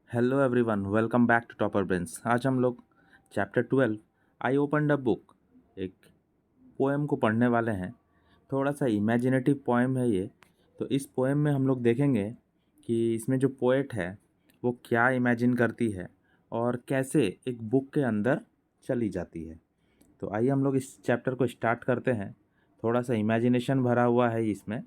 Hello everyone, welcome back to Topper Brains. आज हम लोग chapter 12 I opened a book एक पोएम को पढ़ने वाले हैं। थोड़ा सा इमेजिनेटिव पोएम है ये। तो इस पोएम में हम लोग देखेंगे कि इसमें जो पोएट है वो क्या इमेजिन करती है और कैसे एक बुक के अंदर चली जाती है। तो आइए हम लोग इस चैप्टर को स्टार्ट करते हैं। थोड़ा सा इमेजिनेशन भरा हुआ है इसमें,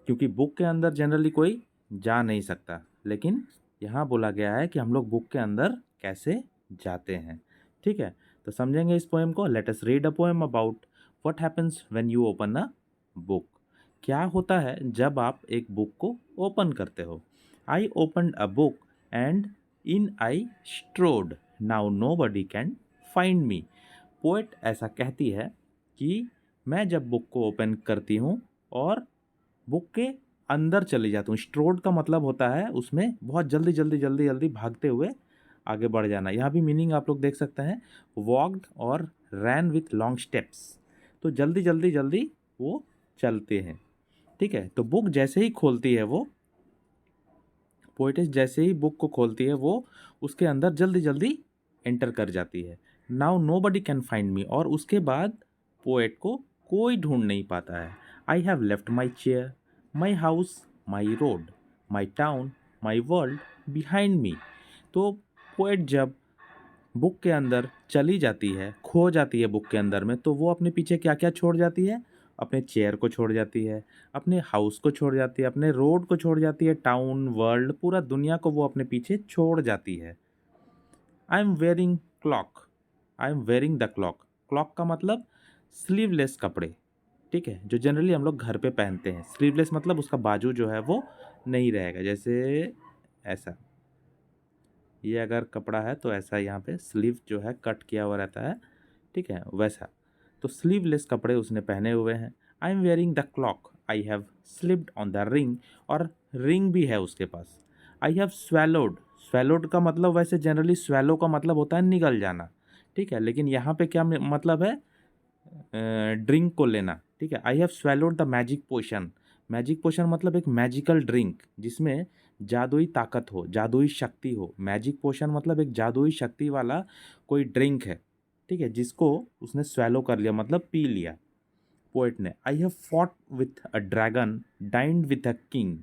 क्योंकि बुक के अंदर जनरली कोई जा नहीं सकता, लेकिन यहाँ बोला गया है कि हम लोग बुक के अंदर कैसे जाते हैं। ठीक है, तो समझेंगे इस पोएम को। Let us read a poem about what happens when you open a book. क्या होता है जब आप एक बुक को ओपन करते हो। I opened a book and in I strode, now nobody can find me. Poet ऐसा कहती है कि मैं जब बुक को ओपन करती हूँ और बुक के अंदर चली जाती हूँ। स्ट्रोड का मतलब होता है उसमें बहुत जल्दी जल्दी जल्दी जल्दी भागते हुए आगे बढ़ जाना। यहाँ भी मीनिंग आप लोग देख सकते हैं, वॉक्ड और रैन विथ लॉन्ग स्टेप्स। तो जल्दी जल्दी जल्दी वो चलते हैं। ठीक है, तो बुक जैसे ही खोलती है वो पोइटेस जैसे ही बुक को खोलती है वो उसके अंदर जल्दी जल्दी एंटर कर जाती है। Now nobody can find me, और उसके बाद पोएट को कोई ढूंढ नहीं पाता है। I have left my chair, my house, my road, my town, my world behind me. तो पोएट जब बुक के अंदर चली जाती है, खो जाती है बुक के अंदर में, तो वो अपने पीछे क्या क्या छोड़ जाती है। अपने चेयर को छोड़ जाती है, अपने हाउस को छोड़ जाती है, अपने रोड को छोड़ जाती है, टाउन, वर्ल्ड, पूरा दुनिया को वो अपने पीछे छोड़ जाती है। I am wearing clock, I am wearing the clock. Clock का मतलब स्लीवलेस कपड़े। ठीक है, जो जनरली हम लोग घर पे पहनते हैं। स्लीवलेस मतलब उसका बाजू जो है वो नहीं रहेगा, जैसे ऐसा। ये अगर कपड़ा है तो ऐसा यहाँ पे स्लीव जो है कट किया हुआ रहता है। ठीक है, वैसा। तो स्लीवलेस कपड़े उसने पहने हुए हैं। I am wearing the clock, I have slipped on the ring, और रिंग भी है उसके पास। आई हैव स्वेलोड, स्वेलोड का मतलब वैसे जनरली स्वेलो का मतलब होता है निगल जाना। ठीक है, लेकिन यहाँ पे क्या मतलब है, ड्रिंक को लेना। ठीक है, I have swallowed the magic potion. Magic potion मतलब एक मैजिकल ड्रिंक जिसमें जादुई ताकत हो, जादुई शक्ति हो। मैजिक पोशन मतलब एक जादुई शक्ति वाला कोई ड्रिंक है। ठीक है, जिसको उसने स्वेलो कर लिया, मतलब पी लिया पोएट ने। I have fought with a dragon, dined with a king,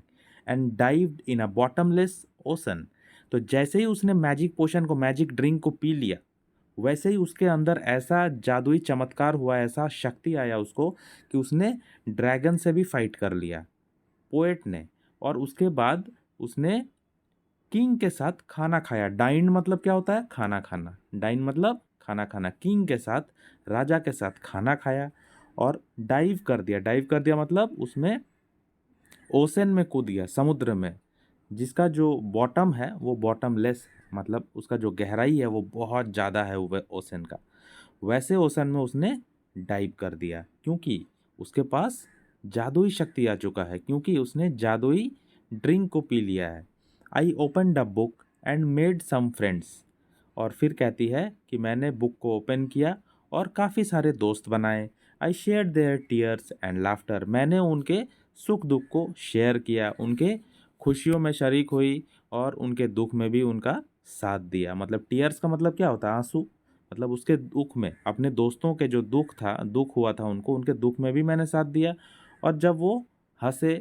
and dived in a bottomless ocean. तो जैसे ही उसने मैजिक पोशन को, मैजिक ड्रिंक को पी लिया, वैसे ही उसके अंदर ऐसा जादुई चमत्कार हुआ, ऐसा शक्ति आया उसको कि उसने ड्रैगन से भी फाइट कर लिया पोएट ने। और उसके बाद उसने किंग के साथ खाना खाया। डाइन मतलब क्या होता है, खाना खाना। डाइन मतलब खाना खाना। किंग के साथ, राजा के साथ खाना खाया और डाइव कर दिया। डाइव कर दिया मतलब उसमें ओशन में कूद गया, समुद्र में, जिसका जो बॉटम है वो बॉटमलेस है, मतलब उसका जो गहराई है वो बहुत ज़्यादा है ओशन का। वैसे ओशन में उसने डाइव कर दिया, क्योंकि उसके पास जादुई शक्ति आ चुका है, क्योंकि उसने जादुई ड्रिंक को पी लिया है। I open the book and made some friends. और फिर कहती है कि मैंने बुक को ओपन किया और काफ़ी सारे दोस्त बनाए। I share their tears and laughter. मैंने उनके सुख दुख को शेयर किया, उनके खुशियों में शरीक हुई और उनके दुख में भी उनका साथ दिया। मतलब टीयर्स का मतलब क्या होता है, आंसू। मतलब उसके दुख में, अपने दोस्तों के जो दुख हुआ था उनको, उनके दुख में भी मैंने साथ दिया। और जब वो हंसे,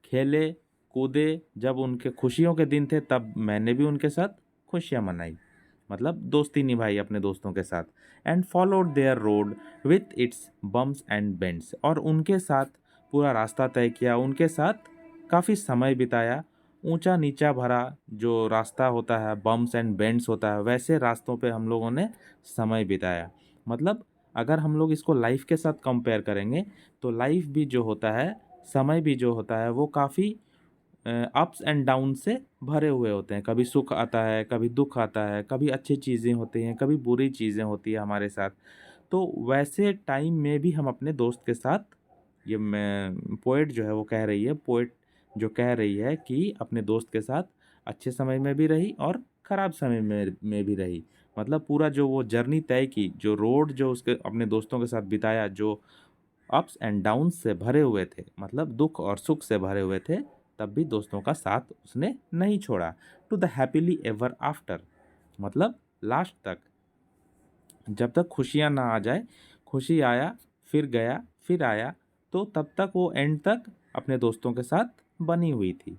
खेले, कूदे, जब उनके खुशियों के दिन थे तब मैंने भी उनके साथ खुशियाँ मनाई, मतलब दोस्ती निभाई अपने दोस्तों के साथ। And followed their road with its bumps and bends. और उनके साथ पूरा रास्ता तय किया, उनके साथ काफ़ी समय बिताया। ऊंचा नीचा भरा जो रास्ता होता है, बम्स एंड बेंड्स होता है, वैसे रास्तों पे हम लोगों ने समय बिताया। मतलब अगर हम लोग इसको लाइफ के साथ कंपेयर करेंगे तो लाइफ भी जो होता है, समय भी जो होता है, वो काफ़ी अप्स एंड डाउन से भरे हुए होते हैं। कभी सुख आता है, कभी दुख आता है, कभी अच्छी चीज़ें होती हैं, कभी बुरी चीज़ें होती हैं हमारे साथ। तो वैसे टाइम में भी हम अपने दोस्त के साथ, ये मैं पोएट जो है वो कह रही है, पोएट जो कह रही है कि अपने दोस्त के साथ अच्छे समय में भी रही और ख़राब समय में भी रही। मतलब पूरा जो वो जर्नी तय की, जो रोड जो उसके अपने दोस्तों के साथ बिताया, जो अप्स एंड डाउन्स से भरे हुए थे, मतलब दुख और सुख से भरे हुए थे, तब भी दोस्तों का साथ उसने नहीं छोड़ा। To the happily ever after, मतलब लास्ट तक, जब तक खुशियाँ ना आ जाए। खुशी आया, फिर गया, फिर आया, तो तब तक वो एंड तक अपने दोस्तों के साथ बनी हुई थी।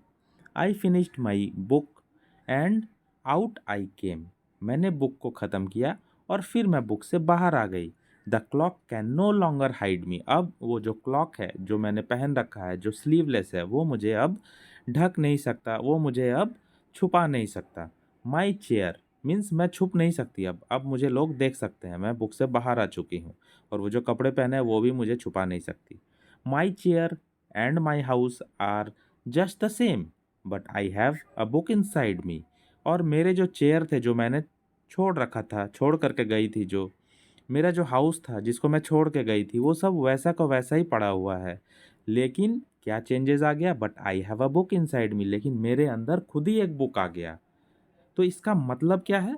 I finished my book and out I came, मैंने बुक को ख़त्म किया और फिर मैं बुक से बाहर आ गई। The clock can no longer hide me, अब वो जो क्लॉक है जो मैंने पहन रखा है, जो स्लीवलेस है, वो मुझे अब ढक नहीं सकता, वो मुझे अब छुपा नहीं सकता। माई चेयर मीन्स मैं छुप नहीं सकती, अब मुझे लोग देख सकते हैं, मैं बुक से बाहर आ चुकी हूँ और वो जो कपड़े पहने हैं वो भी मुझे छुपा नहीं सकती। My chair and my house are just the same but I have a book inside me, और मेरे जो चेयर थे जो मैंने छोड़ रखा था, छोड़ करके गई थी, जो मेरा जो हाउस था जिसको मैं छोड़ के गई थी, वो सब वैसा का वैसा ही पड़ा हुआ है। लेकिन क्या चेंजेस आ गया, but I have a book inside me, लेकिन मेरे अंदर खुद ही एक बुक आ गया। तो इसका मतलब क्या है,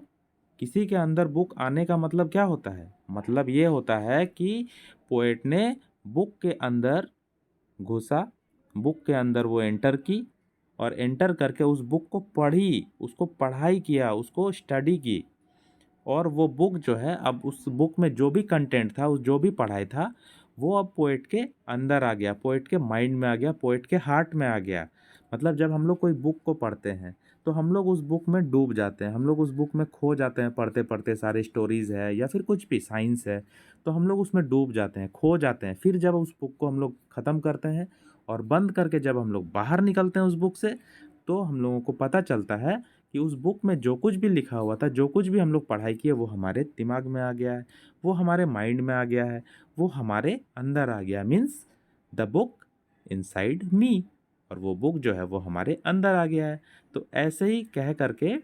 किसी के अंदर बुक आने का मतलब क्या होता है, मतलब ये होता है कि पोएट ने बुक के अंदर घुसा, बुक के अंदर वो एंटर की और एंटर करके उस बुक को पढ़ी, उसको पढ़ाई किया, उसको स्टडी की, और वो बुक जो है, अब उस बुक में जो भी कंटेंट था, उस जो भी पढ़ाई था, वो अब पोएट के अंदर आ गया, पोएट के माइंड में आ गया, पोएट के हार्ट में आ गया। मतलब जब हम लोग कोई बुक को पढ़ते हैं तो हम लोग उस बुक में डूब जाते हैं, हम लोग उस बुक में खो जाते हैं, पढ़ते पढ़ते सारे स्टोरीज़ है या फिर कुछ भी साइंस है, तो हम लोग उसमें डूब जाते हैं, खो जाते हैं। फिर जब उस बुक को हम लोग ख़त्म करते हैं और बंद करके जब हम लोग बाहर निकलते हैं उस बुक से, तो हम लोगों को पता चलता है कि उस बुक में जो कुछ भी लिखा हुआ था, जो कुछ भी हम लोग पढ़ाई किए, वो हमारे दिमाग में आ गया है, वो हमारे माइंड में आ गया है, वो हमारे अंदर आ गया। Means the book inside me, और वो बुक जो है वो हमारे अंदर आ गया है। तो ऐसे ही कह करके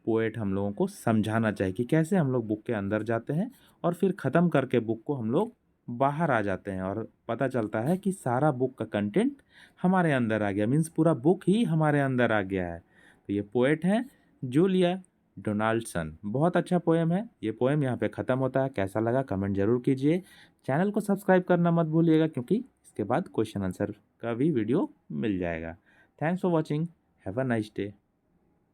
पोएट हम लोगों को समझाना चाहिए कि कैसे हम लोग बुक के अंदर जाते हैं और फिर ख़त्म करके बुक को हम लोग बाहर आ जाते हैं और पता चलता है कि सारा बुक का कंटेंट हमारे अंदर आ गया। मीन्स पूरा बुक ही हमारे अंदर आ गया है। तो ये पोएट हैं जूलिया डोनाल्डसन। बहुत अच्छा पोएम है। ये पोएम यहाँ पे ख़त्म होता है। कैसा लगा कमेंट ज़रूर कीजिए। चैनल को सब्सक्राइब करना मत भूलिएगा, क्योंकि इसके बाद क्वेश्चन आंसर का भी वीडियो मिल जाएगा। Thanks for watching. Have a nice day.